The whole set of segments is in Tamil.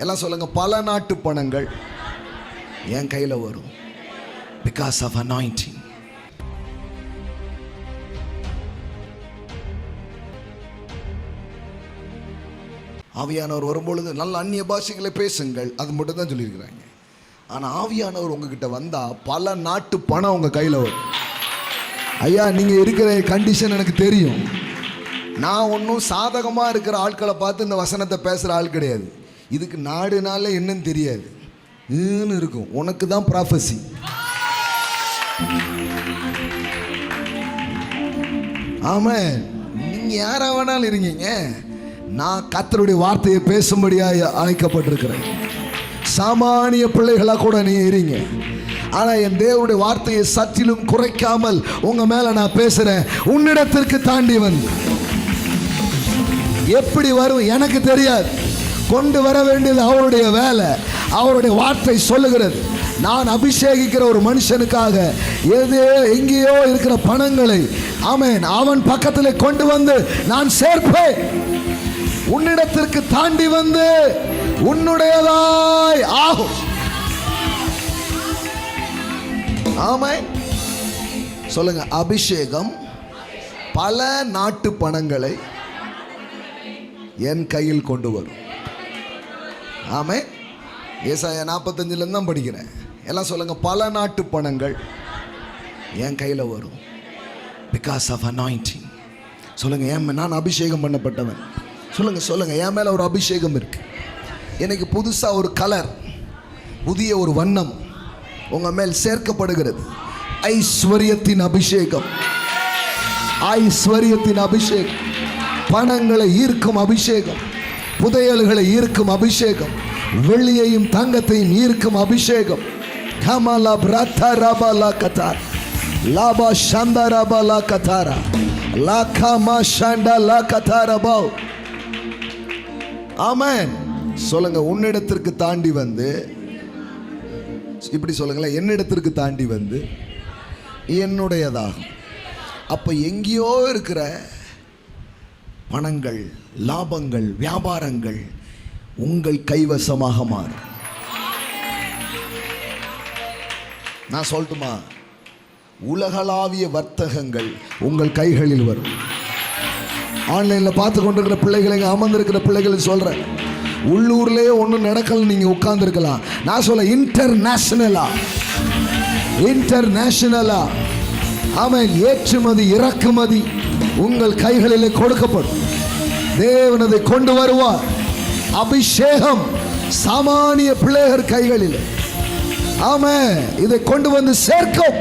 எல்லாம் சொல்லுங்க, பல நாட்டு பணங்கள் என் கையில் வரும். Because of anointing. ஆவியானவர் வரும்பொழுது நல்ல அந்நிய பாஷைகளை பேசுங்கள், அது மட்டும் தான் சொல்லியிருக்கிறாங்க. ஆனால் ஆவியானவர் உங்ககிட்ட வந்தால் பல நாட்டு பணம் உங்கள் கையில் வரும். ஐயா, நீங்கள் இருக்கிற கண்டிஷன் எனக்கு தெரியும். நான் ஒன்றும் சாதகமாக இருக்கிற ஆட்களை பார்த்து இந்த வசனத்தை பேசுகிற ஆள் கிடையாது. இதுக்கு நாடுனால என்னன்னு தெரியாது, இருக்கும். உனக்கு தான் ப்ராஃபஸி. ஆமாம், நீங்கள் யாரா வேணாலும் இருக்கீங்க. நான் கர்த்தருடைய வார்த்தையை பேசும்படியாக அழைக்கப்பட்டிருக்கிறேன். சாமானிய பிள்ளைகளாக கூட நீங்கள் இருங்க. ஆனால் என் தேவனுடைய வார்த்தையை சற்றிலும் குறைக்காமல் உங்கள் மேலே நான் பேசுகிறேன். உன்னிடத்திற்கு தாண்டி வந்து எப்படி வரும் எனக்கு தெரியாது. கொண்டு வர வேண்டியது அவருடைய வேலை. அவருடைய வார்த்தை சொல்லுகிறது. நான் அபிஷேகிக்கிற ஒரு மனுஷனுக்காக எங்கேயோ இருக்கிற பணங்களை ஆமென் அவன் பக்கத்தில் கொண்டு வந்து நான் சேர்ப்பேன். உன்னிடத்திற்கு தாண்டி வந்து உன்னுடையதாய் ஆகும். ஆமென் சொல்லுங்க. அபிஷேகம் பல நாட்டு பணங்களை என் கையில் கொண்டு வரும். ஆமென். ஏசாயா 45 தான் படிக்கிறேன். எல்லாம் சொல்லுங்க, பல நாட்டு பணங்கள் என் கையில் வரும். Because of anointing. சொல்லுங்க, நான் அபிஷேகம் பண்ணப்பட்டவன். சொல்லுங்க, என் மேலே ஒரு அபிஷேகம் இருக்கு. எனக்கு புதுசாக ஒரு கலர், புதிய ஒரு வண்ணம் உங்கள் மேல் சேர்க்கப்படுகிறது. ஐஸ்வர்யத்தின் அபிஷேகம். ஐஸ்வர்யத்தின் அபிஷேகம். பணங்களை ஈர்க்கும் அபிஷேகம், புதையல்களை ஈர்க்கும் அபிஷேகம், வெள்ளியையும் தங்கத்தையும் ஈர்க்கும் அபிஷேகம். கமலா பிரதா ரபலா கதார் லாபா ஷந்தா ரபலா கதாரா லாகமா ஷண்டா லா கதாரபா. ஆமென். சொல்லுங்க, உன்னிடத்திற்கு தாண்டி வந்து, இப்படி சொல்லுங்களேன், என்னிடத்திற்கு தாண்டி வந்து என்னுடையதாகும். அப்போ எங்கேயோ இருக்கிற பணங்கள், லாபங்கள், வியாபாரங்கள் உங்கள் கைவசமாக மாறும். நான் சொல்லட்டுமா? உலகளாவிய வர்த்தகங்கள் உங்கள் கைகளில் வரும். ஆன்லைனில் பார்த்து கொண்டிருக்கிற பிள்ளைகளை, அமர்ந்திருக்கிற பிள்ளைகளை சொல்கிறேன், உள்ளூர்லேயே ஒன்றும் நடக்கல, நீங்கள் உட்கார்ந்துருக்கலாம். நான் சொல்ல இன்டர்நேஷனலா ஆமென், ஏற்றுமதி இறக்குமதி உங்கள் கைகளிலே கொடுக்கப்படும். தேவன் அதை கொண்டு வருவார். அபிஷேகம் சாமானிய பிள்ளைகள் கைகளில் ஆமென் இதை கொண்டு வந்து சேர்க்கும்.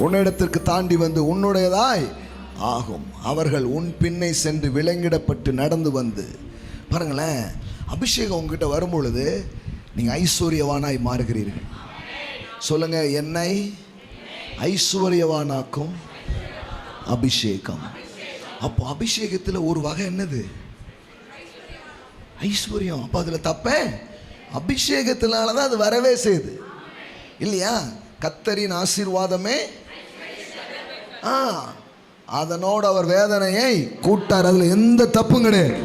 உன்னிடத்திற்கு தாண்டி வந்து உன்னுடையதாய் ஆகும். அவர்கள் உன் பின்னை சென்று விலங்கிடப்பட்டு நடந்து வந்து. பாருங்களேன், அபிஷேகம் உங்ககிட்ட வரும் பொழுது நீங்கள் ஐஸ்வர்யவானாய் மாறுகிறீர்கள். சொல்லுங்க, என்னை ஐஸ்வர்யவானாக்கும் அபிஷேகம். அப்போ அபிஷேகத்தில் ஒரு வகை என்னது? ஐஸ்வர்யம். அப்போ அதில் தப்ப அபிஷேகத்தினால தான் அது வரவே செய்யுது இல்லையா? கர்த்தரின் ஆசீர்வாதமே அதனோடு அவர் வேதனையை கூட்டார். அதில் எந்த தப்பும் கிடையாது.